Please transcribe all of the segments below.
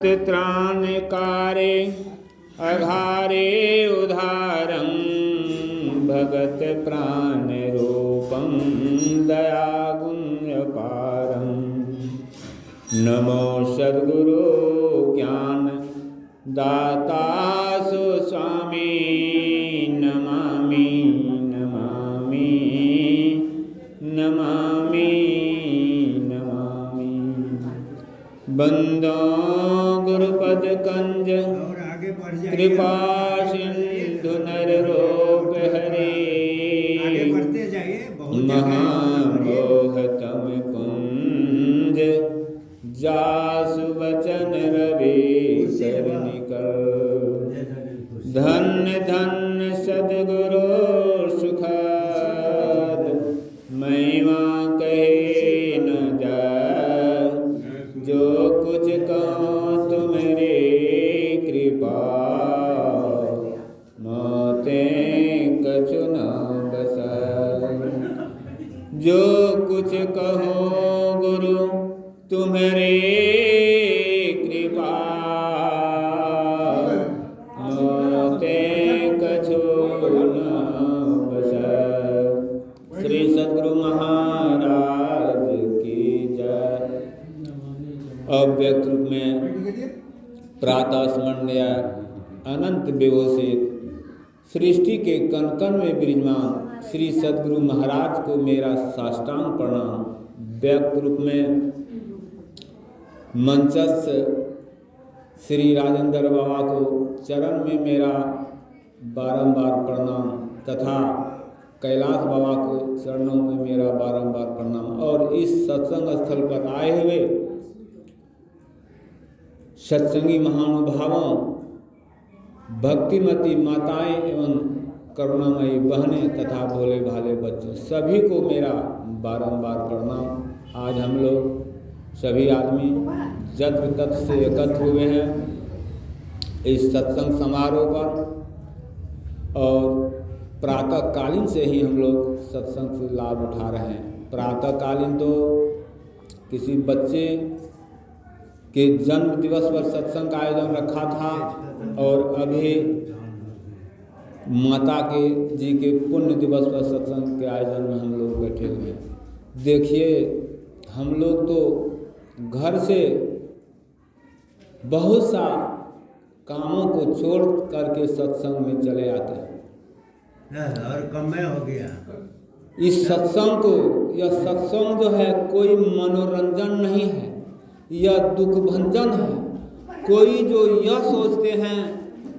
त्राणकारे अघारे उधारं भगत प्राण रूपं दयागुण्यपारं। नमो सद्गुरु ज्ञान दाता सुस्वामी नमामि नमामि नमामि नमामि। बंदो गुरुपद कंज कृपा सिंधु नर रूप हरे। महामोहतम कुंज जासु वचन रवि निकल। धन्य धन्य सद्गुरु सुखद महिमा कहे न जाए। जो कुछ कहो तुम्हारे कृपा मोते कछु न बसाए। जो कुछ कहो गुरु तुम्हारे कृपा मोते कछु न बसाए। श्री सद्गुरु महाराज की जय। अव्यक्त रूप में प्रातः स्मरणीय अनंत विभूषित सृष्टि के कण कण में विराजमान श्री सद्गुरु महाराज को मेरा साष्टांग प्रणाम। व्यक्त रूप में मंचस्थ श्री राजेंद्र बाबा को चरण में मेरा बारंबार प्रणाम तथा कैलाश बाबा को चरणों में मेरा बारंबार प्रणाम। और इस सत्संग स्थल पर आए हुए सत्संगी महानुभावों, भक्तिमती माताएं एवं करुणामयी बहनें तथा भोले भाले बच्चों सभी को मेरा बारंबार प्रणाम। आज हम लोग सभी आदमी जत्र तत्र से एकत्र हुए हैं इस सत्संग समारोह पर। और प्रातःकालीन से ही हम लोग सत्संग से लाभ उठा रहे हैं। प्रातःकालीन तो किसी बच्चे के जन्म दिवस पर सत्संग का आयोजन रखा था और अभी माता के जी के पुण्य दिवस पर सत्संग के आयोजन में हम लोग बैठे हुए हैं। देखिए हम लोग तो घर से बहुत सा कामों को छोड़ करके सत्संग में चले आते हैं और कम में हो गया। इस सत्संग को, यह सत्संग जो है कोई मनोरंजन नहीं है, यह दुख भंजन है। कोई जो यह सोचते हैं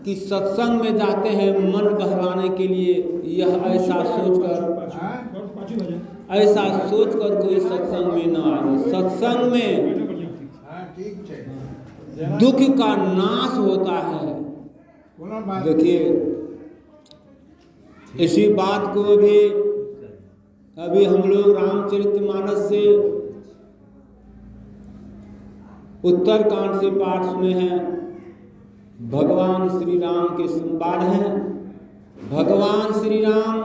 कि सत्संग में जाते हैं मन बहलाने के लिए, यह ऐसा सोचकर कोई सत्संग में न आए। सत्संग में दुख का नाश होता है। देखिए इसी बात को अभी हम लोग रामचरितमानस से उत्तरकांड से पाठ सुने हैं। भगवान श्री राम के संवाद हैं। भगवान श्री राम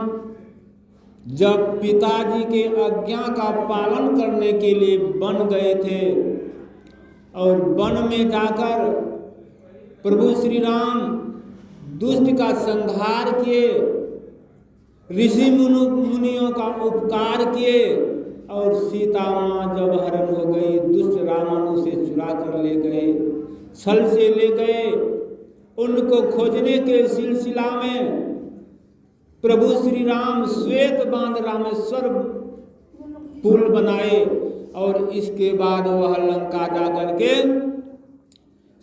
जब पिताजी के आज्ञा का पालन करने के लिए वन गए थे और वन में जाकर प्रभु श्री राम दुष्ट का संहार किए, ऋषि मुनियों का उपकार किए और सीता माँ जब हरण हो गई, दुष्ट रावण उसे चुरा कर ले गए, छल से ले गए। उनको खोजने के सिलसिला में प्रभु श्री राम श्वेत बांध रामेश्वर पुल बनाए और इसके बाद वह लंका जा करके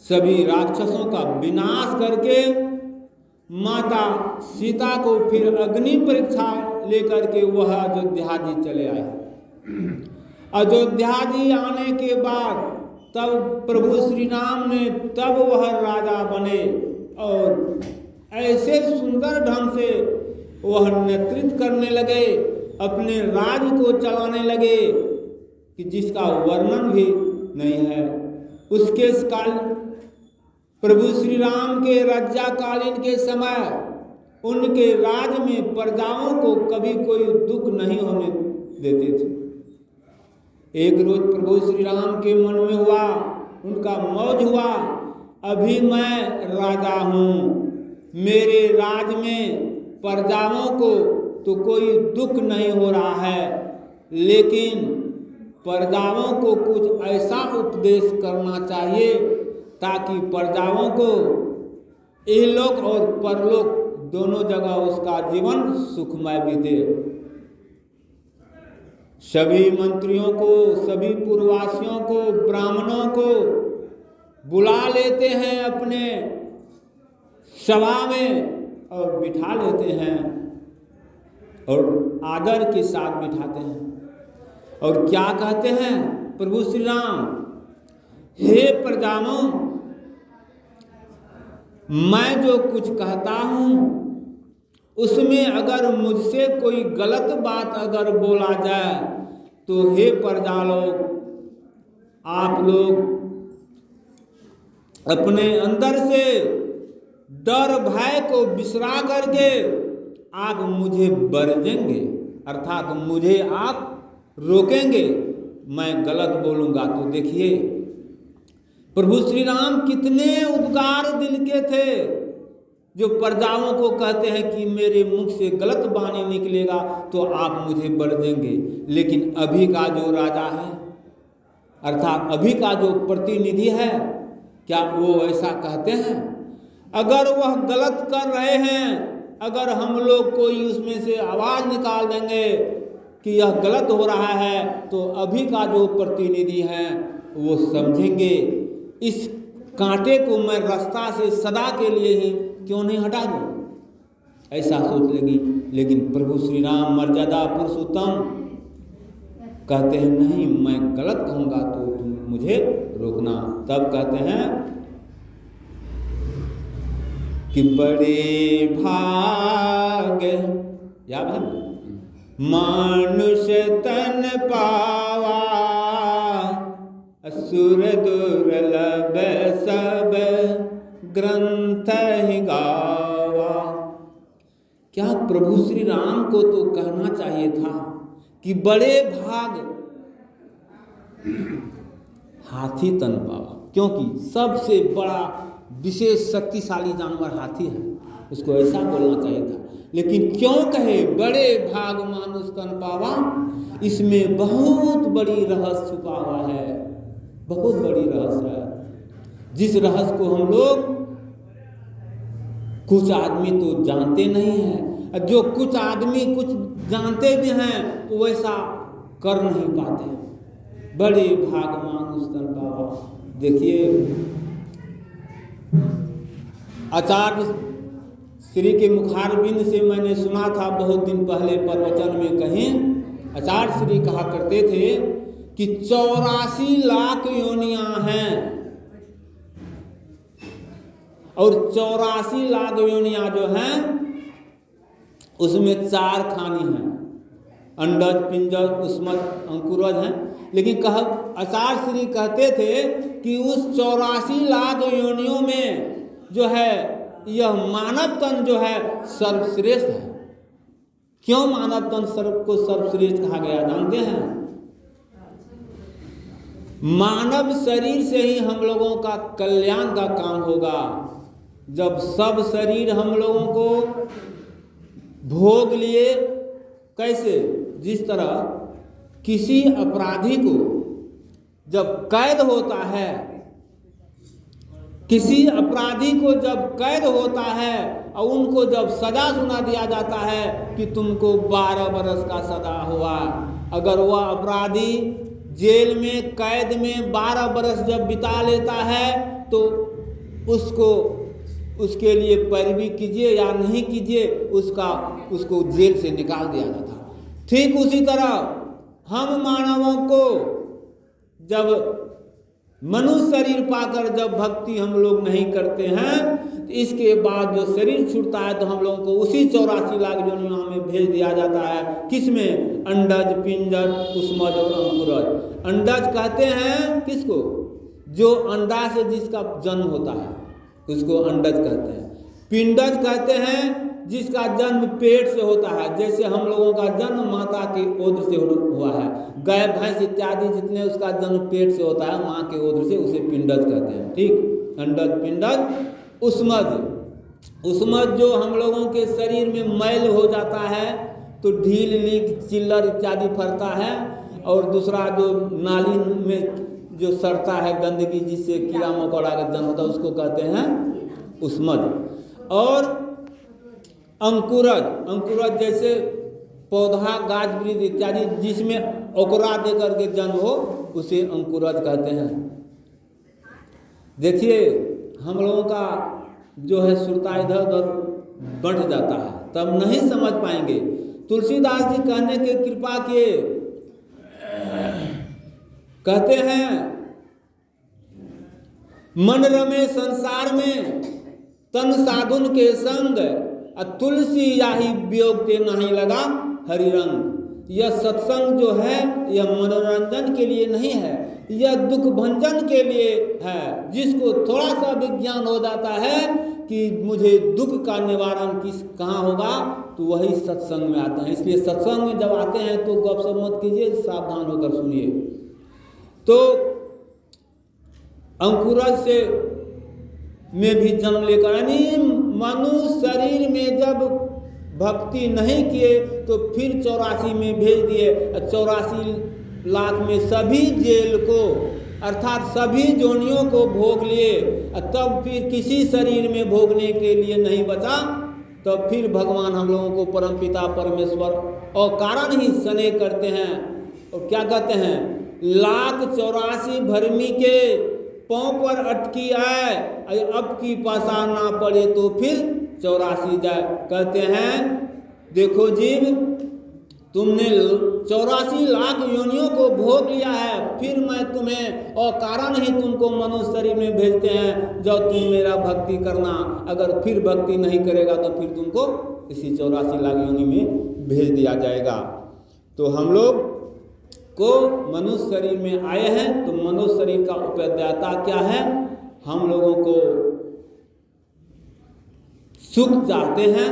सभी राक्षसों का विनाश करके माता सीता को फिर अग्नि परीक्षा लेकर के वह अयोध्या जी चले आए। अयोध्या जी आने के बाद तब प्रभु श्री राम ने तब वह राजा बने और ऐसे सुंदर ढंग से वह नेतृत्व करने लगे, अपने राज्य को चलाने लगे कि जिसका वर्णन भी नहीं है। उसके काल प्रभु श्री राम के राज्यकालीन के समय उनके राज में प्रजाओं को कभी कोई दुख नहीं होने देते थे। एक रोज प्रभु श्री राम के मन में हुआ उनका मौज हुआ। अभी मैं राजा हूँ, मेरे राज में प्रजाओं को तो कोई दुख नहीं हो रहा है, लेकिन प्रजाओं को कुछ ऐसा उपदेश करना चाहिए ताकि प्रजाओं को इहलोक और परलोक दोनों जगह उसका जीवन सुखमय बीते। सभी मंत्रियों को, सभी पुरवासियों को, ब्राह्मणों को बुला लेते हैं अपने सभा में और बिठा लेते हैं और आदर के साथ बिठाते हैं। और क्या कहते हैं प्रभु श्री राम, हे प्रजाओं, मैं जो कुछ कहता हूँ उसमें अगर मुझसे कोई गलत बात अगर बोला जाए तो हे प्रजा लोग, आप लोग अपने अंदर से डर भय को बिसरा करके आप मुझे बरजेंगे, अर्थात मुझे आप रोकेंगे, मैं गलत बोलूँगा। तो देखिए प्रभु श्री राम कितने उदार दिल के थे, जो प्रजाओं को कहते हैं कि मेरे मुख से गलत वाणी निकलेगा तो आप मुझे बरजेंगे। लेकिन अभी का जो राजा है, अर्थात अभी का जो प्रतिनिधि है, क्या वो ऐसा कहते हैं? अगर वह गलत कर रहे हैं, अगर हम लोग कोई उसमें से आवाज़ निकाल देंगे कि यह गलत हो रहा है, तो अभी का जो प्रतिनिधि है वो समझेंगे इस कांटे को मैं रास्ता से सदा के लिए ही क्यों नहीं हटा दूं, ऐसा सोच लेगी। लेकिन प्रभु श्री राम मर्यादा पुरुषोत्तम कहते हैं नहीं, मैं गलत कहूँगा तो तुम मुझे रोकना। तब कहते हैं कि बड़े भाग, याद है, मानुष तन पावा, असुर दुर्लभ सब ग्रंथ ही गावा। क्या प्रभु श्री राम को तो कहना चाहिए था कि बड़े भाग हाथी तन पावा, क्योंकि सबसे बड़ा विशेष शक्तिशाली जानवर हाथी है, उसको ऐसा बोलना चाहिए था। लेकिन क्यों कहे बड़े भाग मानुष तन पावा? इसमें बहुत बड़ी रहस्य छुपा हुआ है, बहुत बड़ी रहस्य है, जिस रहस्य को हम लोग, कुछ आदमी तो जानते नहीं हैं, जो कुछ आदमी कुछ जानते भी हैं तो वैसा कर नहीं पाते। बड़े भाग मानुष तन पावा। देखिए आचार्य श्री के मुखारबिंद से मैंने सुना था बहुत दिन पहले प्रवचन में कहीं, आचार्य श्री कहा करते थे कि 84 लाख योनियां हैं और 84 लाख योनियां जो हैं उसमें 4 खानी हैं, अंडज, पिंजज, उष्मज, अंकुरज हैं। लेकिन आचार्य श्री कहते थे कि उस 84 लाख योनियों में जो है यह मानव तन जो है सर्वश्रेष्ठ है। क्यों मानव तन को सर्वश्रेष्ठ कहा गया जानते हैं? मानव शरीर से ही हम लोगों का कल्याण का काम होगा। जब सब शरीर हम लोगों को भोग लिए, कैसे? जिस तरह किसी अपराधी को जब कैद होता है, किसी अपराधी को जब कैद होता है और उनको जब सजा सुना दिया जाता है कि तुमको 12 बरस का सजा हुआ, अगर वह अपराधी जेल में कैद में 12 बरस जब बिता लेता है तो उसके लिए पैरवी कीजिए या नहीं कीजिए, उसको जेल से निकाल दिया जाता। ठीक उसी तरह हम मानवों को जब मनुष्य शरीर पाकर जब भक्ति हम लोग नहीं करते हैं तो इसके बाद जो शरीर छूटता है तो हम लोगों को उसी 84 लाख योनियों में भेज दिया जाता है। किसमें? अंडज, पिंजज, उष्मज और अंकुरज। अंडज कहते हैं किसको? जो अंडा से जिसका जन्म होता है उसको अंडज कहते हैं। पिंडज कहते हैं जिसका जन्म पेट से होता है, जैसे हम लोगों का जन्म माता के ओद्र से हुआ है, गाय भैंस इत्यादि जितने उसका जन्म पेट से होता है माँ के ओद्र से, उसे पिंडज कहते हैं। ठीक, अंडज, पिंडज, उस्मज। उस्मज जो हम लोगों के शरीर में मैल हो जाता है तो ढील लीक चिल्लर इत्यादि फरता है, और दूसरा जो नाली में जो सड़ता है गंदगी जिससे कीड़ा मकोड़ा का जन्म होता है उसको कहते हैं उस्मज। और अंकुरज, अंकुरज जैसे पौधा गाछ वृक्ष इत्यादि जिसमें ओकरा दे करके जन्म हो उसे अंकुरज कहते हैं। देखिए हम लोगों का जो है श्रोता इधर उधर बढ़ जाता है, तब नहीं समझ पाएंगे। तुलसीदास जी कहने के कृपा के कहते हैं मन रमे संसार में तन साधुन के संग, तुलसी याही वियोग ते नहीं लगा हरि रंग। यह सत्संग जो है यह मनोरंजन के लिए नहीं है, यह दुख भंजन के लिए है। जिसको थोड़ा सा विज्ञान हो जाता है कि मुझे दुख का निवारण कहाँ होगा तो वही सत्संग में आते हैं। इसलिए सत्संग में जब आते हैं तो गपशप मत कीजिए, सावधान होकर सुनिए। तो अंकुरज से में भी जन्म लेकर, यानी मनुष्य शरीर में जब भक्ति नहीं किए तो फिर 84 में भेज दिए। 84 लाख में सभी जेल को अर्थात सभी जोनियों को भोग लिए, तब फिर किसी शरीर में भोगने के लिए नहीं बचा। तब फिर भगवान हम लोगों को परमपिता परमेश्वर और कारण ही स्नेह करते हैं और क्या कहते हैं, लाख 84 भरमी के पाँव पर अटकी आए, अब की पासा ना पड़े तो फिर 84 जाए। कहते हैं देखो जीव तुमने 84 लाख योनियों को भोग लिया है, फिर मैं तुम्हें और कारण ही तुमको मनुष्य शरीर में भेजते हैं जब तुम मेरा भक्ति करना। अगर फिर भक्ति नहीं करेगा तो फिर तुमको इसी 84 लाख योनि में भेज दिया जाएगा। तो हम लोग को मनुष्य शरीर में आए हैं तो मनुष्य शरीर का उपादेयता क्या है, हम लोगों को सुख चाहते हैं,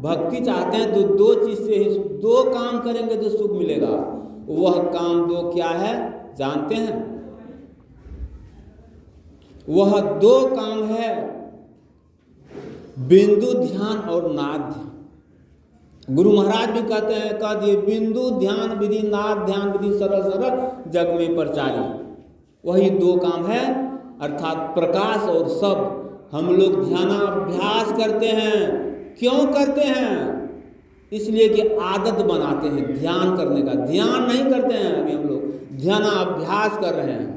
भक्ति चाहते हैं, तो दो चीज से ही दो काम करेंगे तो सुख मिलेगा। वह काम दो क्या है जानते हैं? वह दो काम है बिंदु ध्यान और नाद ध्यान। गुरु महाराज भी कहते हैं, कह दिए बिंदु ध्यान विधि नाद ध्यान विधि सरल सरल जग में प्रचारी। वही दो काम है, अर्थात प्रकाश और शब्द। हम लोग ध्यानाभ्यास करते हैं, क्यों करते हैं? इसलिए कि आदत बनाते हैं ध्यान करने का। ध्यान नहीं करते हैं अभी हम लोग, ध्यानाभ्यास कर रहे हैं।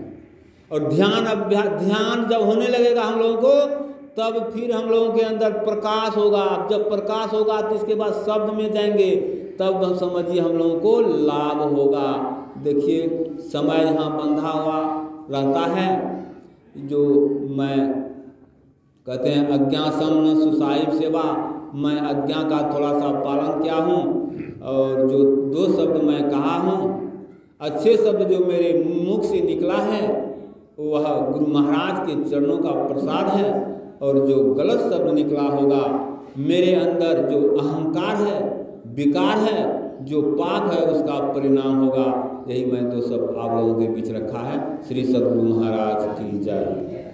और ध्यान जब होने लगेगा हम लोगों को तब फिर हम लोगों के अंदर प्रकाश होगा। जब प्रकाश होगा तो इसके बाद शब्द में जाएंगे, तब हम समझिए हम लोगों को लाभ होगा। देखिए समय यहाँ बंधा हुआ रहता है, जो मैं कहते हैं अज्ञा समन सुसाहिब सेवा, मैं आज्ञा का थोड़ा सा पालन किया हूँ और जो दो शब्द मैं कहा हूँ, अच्छे शब्द जो मेरे मुख से निकला है वह गुरु महाराज के चरणों का प्रसाद है, और जो गलत शब्द निकला होगा मेरे अंदर जो अहंकार है, विकार है, जो पाप है उसका परिणाम होगा। यही मैं तो सब आप लोगों के बीच रखा है। श्री सद्गुरु महाराज की जय।